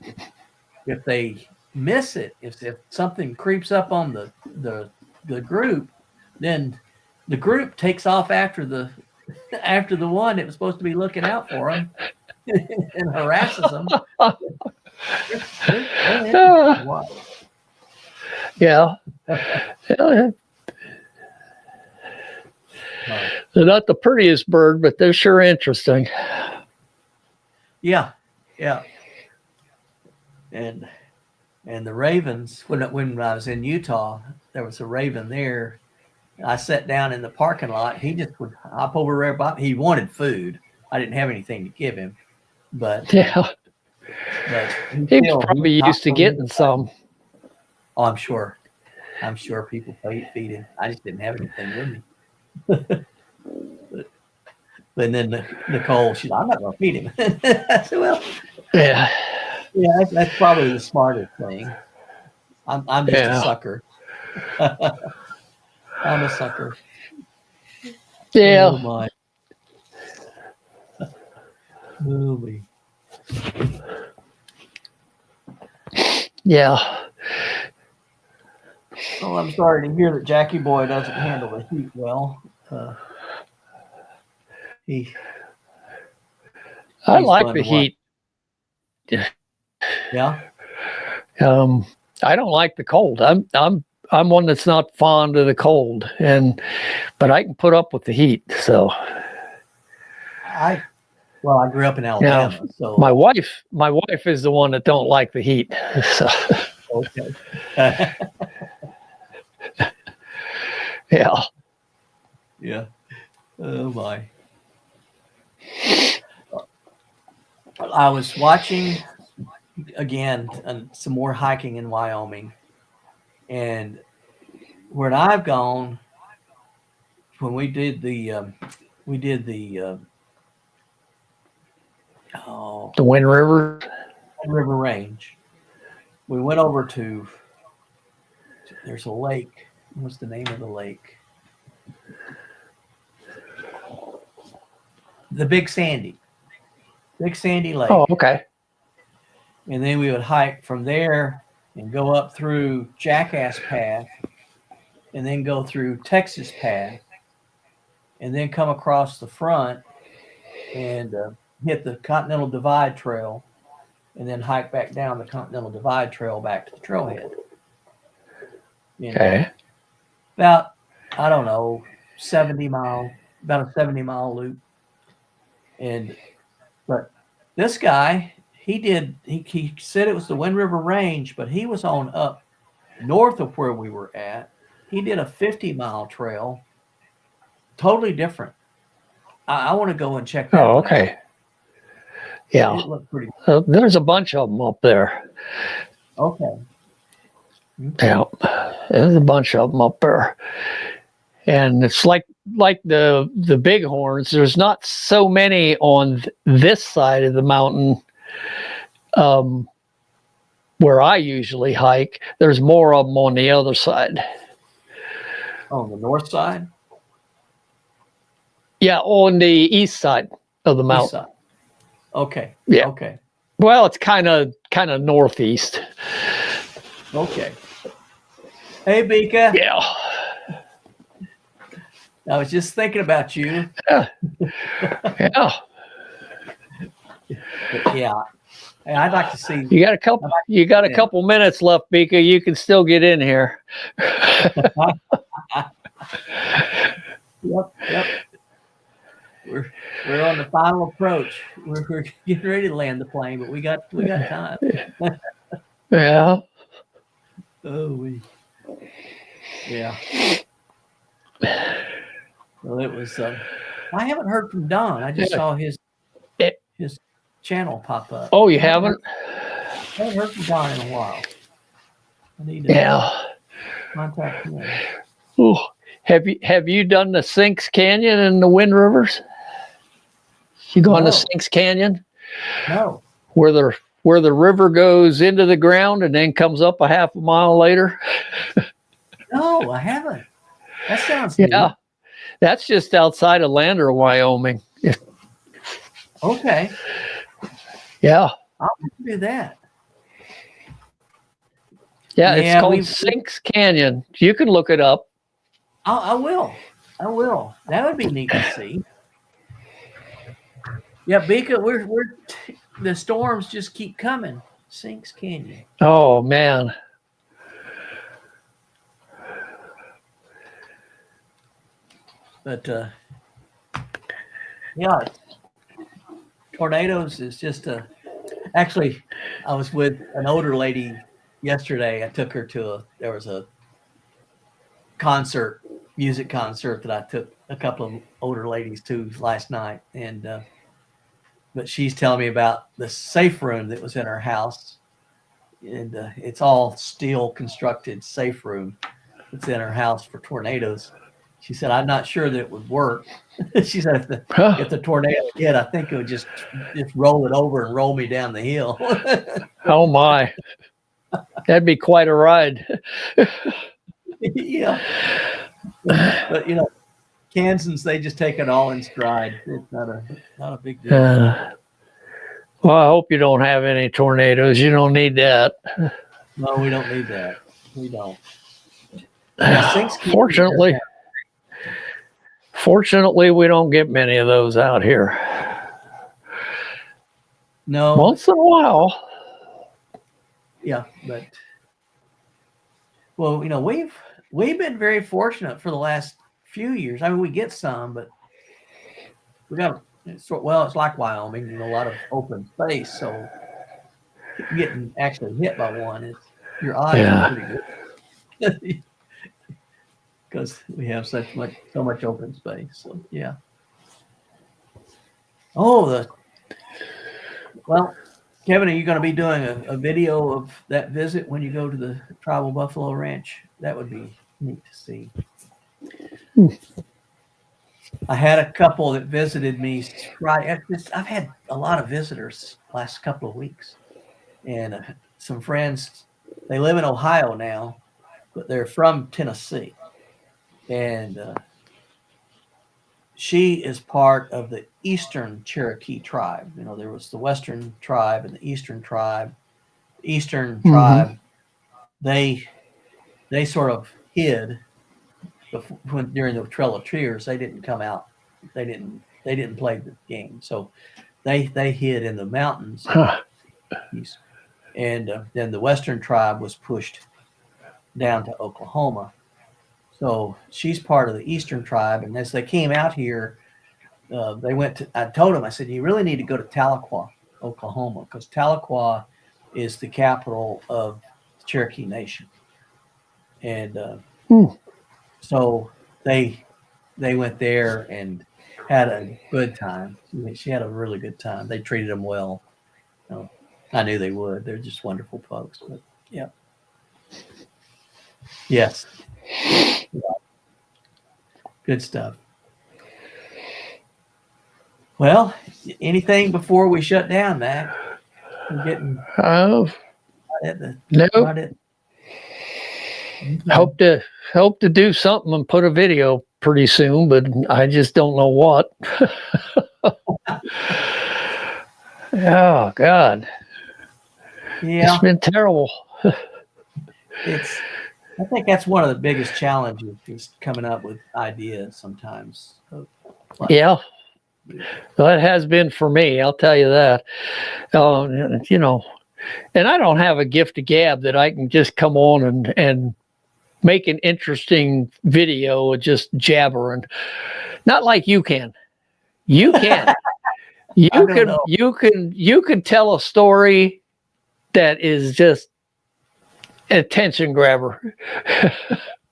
miss it, if something creeps up on the group, then the group takes off after the one that was supposed to be looking out for them and harasses them. Yeah. They're not the prettiest bird, but they're sure interesting. Yeah. And the ravens, when I was in Utah, there was a raven there. I sat down in the parking lot. He just would hop over there. He wanted food. I didn't have anything to give him, but he was probably used to getting some. Oh, I'm sure people feed him. I just didn't have anything with me. But then Nicole, she's like, I'm not going to feed him. I said, well, yeah, that's probably the smartest thing. I'm just a sucker. I'm a sucker. Yeah. Oh my. Movie. Yeah. Well, I'm sorry to hear that Jackie Boy doesn't handle the heat well. I like the heat. Yeah. I don't like the cold. I'm one that's not fond of the cold, but I can put up with the heat. So I grew up in Alabama. Now, so my wife is the one that don't like the heat. So okay. Yeah. Yeah. Oh my. I was watching again some more hiking in Wyoming, and where I've gone when we did the we did the The Wind River. River Range. We went over to there's a lake. What's the name of the lake? The Big Sandy. Big Sandy Lake. Oh, okay. And then we would hike from there and go up through Jackass Path and then go through Texas Path and then come across the front and hit the Continental Divide Trail and then hike back down the Continental Divide Trail back to the trailhead. And Okay. about, I don't know, about a 70-mile loop. But this guy, he said it was the Wind River Range, but he was on up north of where we were at. He did a 50-mile trail, totally different. I want to go and check that. Oh, one out. okay. Yeah. It looked pretty. There's a bunch of them up there. Okay. Yeah. There's a bunch of them up there. And it's like the bighorns. There's not so many on this side of the mountain where I usually hike. There's more of them on the other side. On the north side? Yeah, on the east side of the mountain. East side. Okay. Yeah. Okay. Well, it's kind of northeast. Okay. Hey, Bika. Yeah. I was just thinking about you. Yeah. But yeah. Hey, I'd like to see. You got a couple minutes left, Bika. You can still get in here. Yep. We're on the final approach. We're getting ready to land the plane, but we got time. Yeah. Yeah. Well, it was. I haven't heard from Don. I just saw his channel pop up. Oh, you haven't? I haven't heard from Don in a while. I need to contact him. Ooh. Have you done the Sinks Canyon and the Wind Rivers? You gone to Sinks Canyon? No. Where the river goes into the ground and then comes up a half a mile later? No, I haven't. That sounds Yeah. neat. That's just outside of Lander, Wyoming. Okay. Yeah. I'll do that. Yeah, Yeah, it's called Sinks Canyon. You can look it up. I will. That would be neat to see. Yeah, Bika, we're the storms just keep coming. Sinks Canyon. Oh man. But yeah, tornadoes is just actually I was with an older lady yesterday. I took her to there was a music concert that I took a couple of older ladies to last night, and but she's telling me about the safe room that was in her house, and it's all steel constructed safe room that's in her house for tornadoes. She said, "I'm not sure that it would work." She said, "If the tornado hit, I think it would just roll it over and roll me down the hill." Oh my, that'd be quite a ride. Yeah. But Kansans, they just take it all in stride. It's not a big deal. Well, I hope you don't have any tornadoes. You don't need that. No, we don't need that. We don't. Yeah, Fortunately, we don't get many of those out here. No. Once in a while. Yeah, but well, we've been very fortunate for the last few years. I mean, we get some, but we got it's like Wyoming, a lot of open space. So getting actually hit by one your odds are pretty good because we have so much open space. So yeah. Oh, Kevin, are you going to be doing a video of that visit when you go to the Tribal Buffalo Ranch? That would be neat to see. I had a couple that visited me Friday. I've had a lot of visitors last couple of weeks, and some friends. They live in Ohio now, but they're from Tennessee, and she is part of the Eastern Cherokee tribe. You know, there was the Western tribe and the Eastern tribe. The Eastern Hmm. tribe, they they sort of hid before, during the Trail of Tears. They didn't come out. They didn't play the game. So they hid in the mountains of Huh. the east, and then the Western tribe was pushed down to Oklahoma. So she's part of the Eastern tribe, and as they came out here, they went to. I told them, I said, you really need to go to Tahlequah, Oklahoma, because Tahlequah is the capital of the Cherokee Nation, and Hmm. so they went there and had a good time. She had a really good time. They treated them well. You know, I knew they would. They're just wonderful folks. But yeah, yes, good stuff. Well, anything before we shut down, Mac? We're getting Oh, right at the nope. right at. Okay. Hope to do something and put a video pretty soon, but I just don't know what. Oh God, it's Yeah, been terrible. it's. I think that's one of the biggest challenges is coming up with ideas sometimes. Of what Yeah, to do. well, it has been for me. I'll tell you that. You know, and I don't have a gift of gab that I can just come on and make an interesting video with just jabbering. Not like you can. You can. I don't know. You can tell a story that is just attention grabber.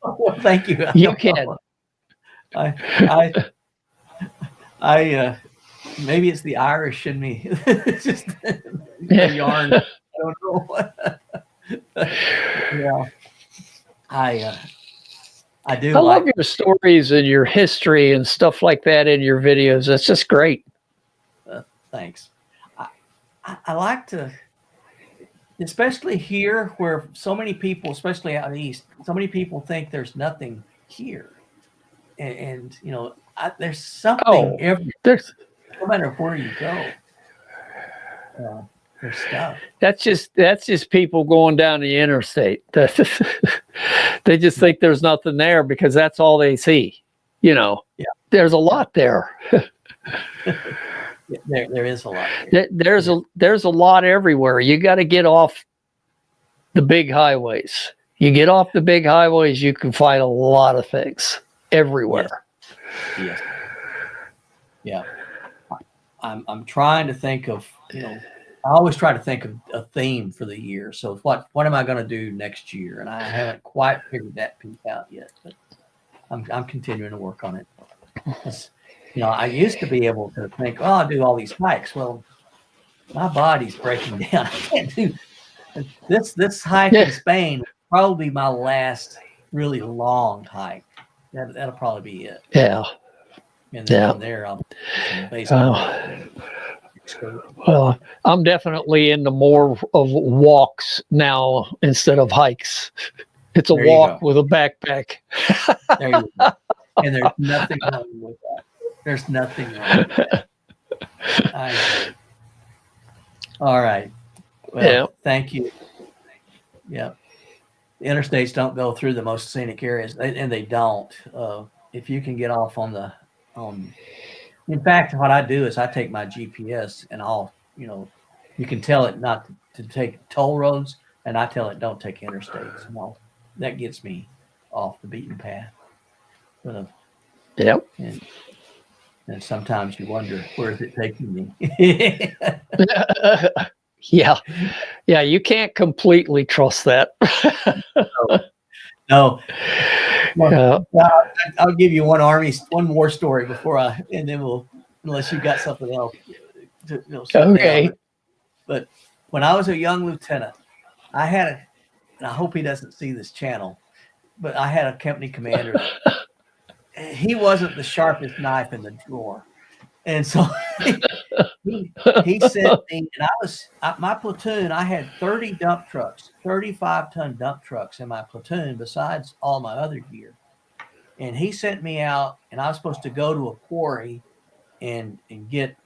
Well, thank you. I You don't can. know. I I I maybe it's the Irish in me. It's just a yarn. I don't know. Yeah, I I do I love like. your stories and your history and stuff like that in your videos. That's just great. Thanks. I, I like to, especially here where so many people, especially out east, so many people think there's nothing here, and you know, there's something Oh, every, there's no matter where you go. Uh, there's stuff. that's just people going down the interstate. They just think there's nothing there because that's all they see. You know, Yeah, there's a yeah. lot there. There is a lot there. Yeah, There's a lot everywhere. You got to get off the big highways. You get off the big highways, you can find a lot of things yes, everywhere. yes, yeah. I'm trying to think of, you know, I always try to think of a theme for the year. So what am I going to do next year? And I haven't quite figured that piece out yet, but I'm continuing to work on it. 'Cause, you know, I used to be able to think, oh, I'll do all these hikes. Well, my body's breaking down. I can't do this hike Yeah, in Spain. Will probably be my last really long hike. That'll probably be it. yeah, And then yeah. from there, I'll do some base camp Uh, excursion. well, I'm definitely into more of walks now instead of hikes. It's a There you walk go. with a backpack. There you go. And there's nothing wrong with that. There's nothing wrong with that. I agree. All right. Yeah. Well, thank you. Yeah. The interstates don't go through the most scenic areas, and they don't. If you can get off on the, um, in fact, what I do is I take my GPS and I'll, you know, you can tell it not to take toll roads, and I tell it don't take interstates. Well, that gets me off the beaten path. Uh, Yep. and sometimes you wonder, where is it taking me? Yeah. Yeah. You can't completely trust that. No. Well, Yeah. I'll give you one more story before and then we'll, unless you've got something else to, you know, shut down. Okay. But when I was a young lieutenant, I had and I hope he doesn't see this channel, but I had a company commander that he wasn't the sharpest knife in the drawer. And so he sent me, and my platoon, I had 30 dump trucks, 35-ton dump trucks in my platoon, besides all my other gear. And he sent me out, and I was supposed to go to a quarry and get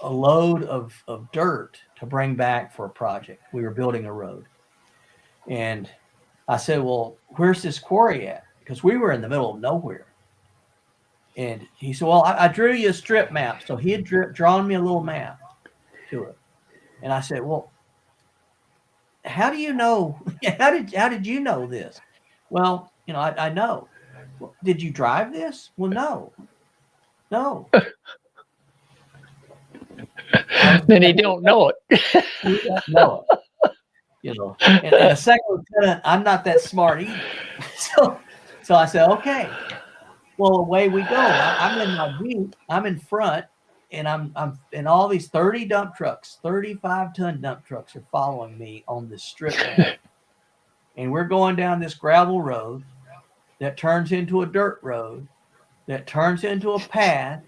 a load of dirt to bring back for a project. We were building a road. And I said, well, where's this quarry at? Because we were in the middle of nowhere. And he said, well, I drew you a strip map. So he had drawn me a little map to it. And I said, well, how do you know? How did you know this? Well, I know. Well, did you drive this? Well, no. Then he don't know it. He doesn't know it. And a second lieutenant, I'm not that smart either. So I said, okay. Well, away we go. I'm in my Jeep. I'm in front, and I'm and all these 30 dump trucks, 35-ton dump trucks are following me on this strip. And we're going down this gravel road that turns into a dirt road, that turns into a path,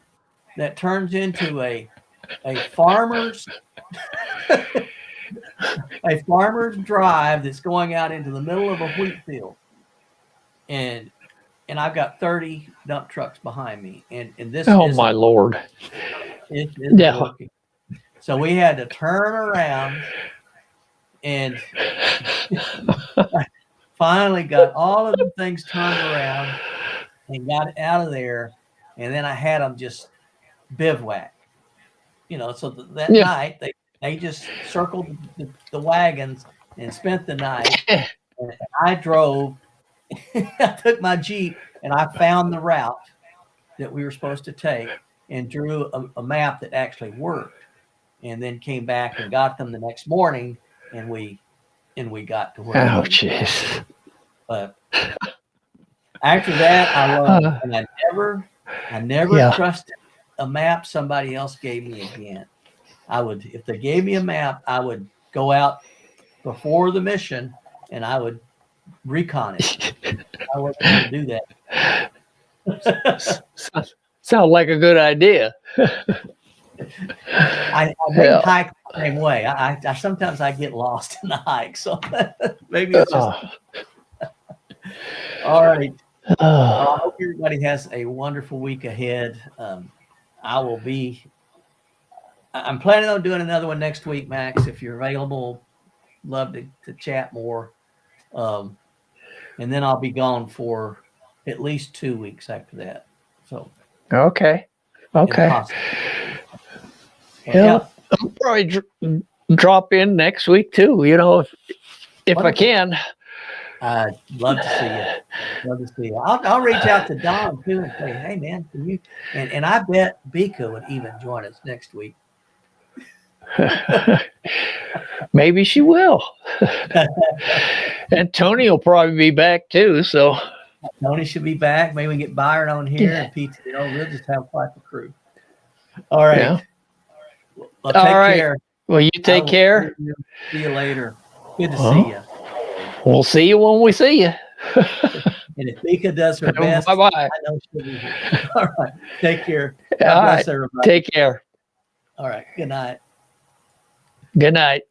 that turns into a farmer's a farmer's drive that's going out into the middle of a wheat field. And I've got 30 dump trucks behind me. And this Oh my Lord. It isn't Yeah. working. So we had to turn around, and I finally got all of the things turned around and got out of there. And then I had them just bivouac. So that night they just circled the wagons and spent the night. And I drove. I took my Jeep and I found the route that we were supposed to take and drew a map that actually worked, and then came back and got them the next morning, and we got to where. Oh, jeez. But after that, I learned, and I never trusted a map somebody else gave me again. If they gave me a map, I would go out before the mission and I would recon it. I wasn't going to do that. Sounds like a good idea. I didn't hike the same way. I sometimes I get lost in the hike, so maybe it's just. All right. I hope everybody has a wonderful week ahead. I'm planning on doing another one next week, Max. If you're available, love to chat more. And then I'll be gone for at least 2 weeks after that. So. Okay. Yeah. I'll probably drop in next week too. If I can. I'd love to see you. I'll reach out to Don too and say, hey man, can you? And I bet Bika would even join us next week. Maybe she will. And Tony will probably be back too. So Tony should be back. Maybe we can get Byron on here and PTO. We'll just have quite the crew. All right. Yeah. Well, take care. Well, you take care. See you later. Good to see you. We'll see you when we see you. And if Bika does her best, bye-bye. I know she'll be here. All right. Take care. God bless everybody. Take care. All right. Good night. Good night.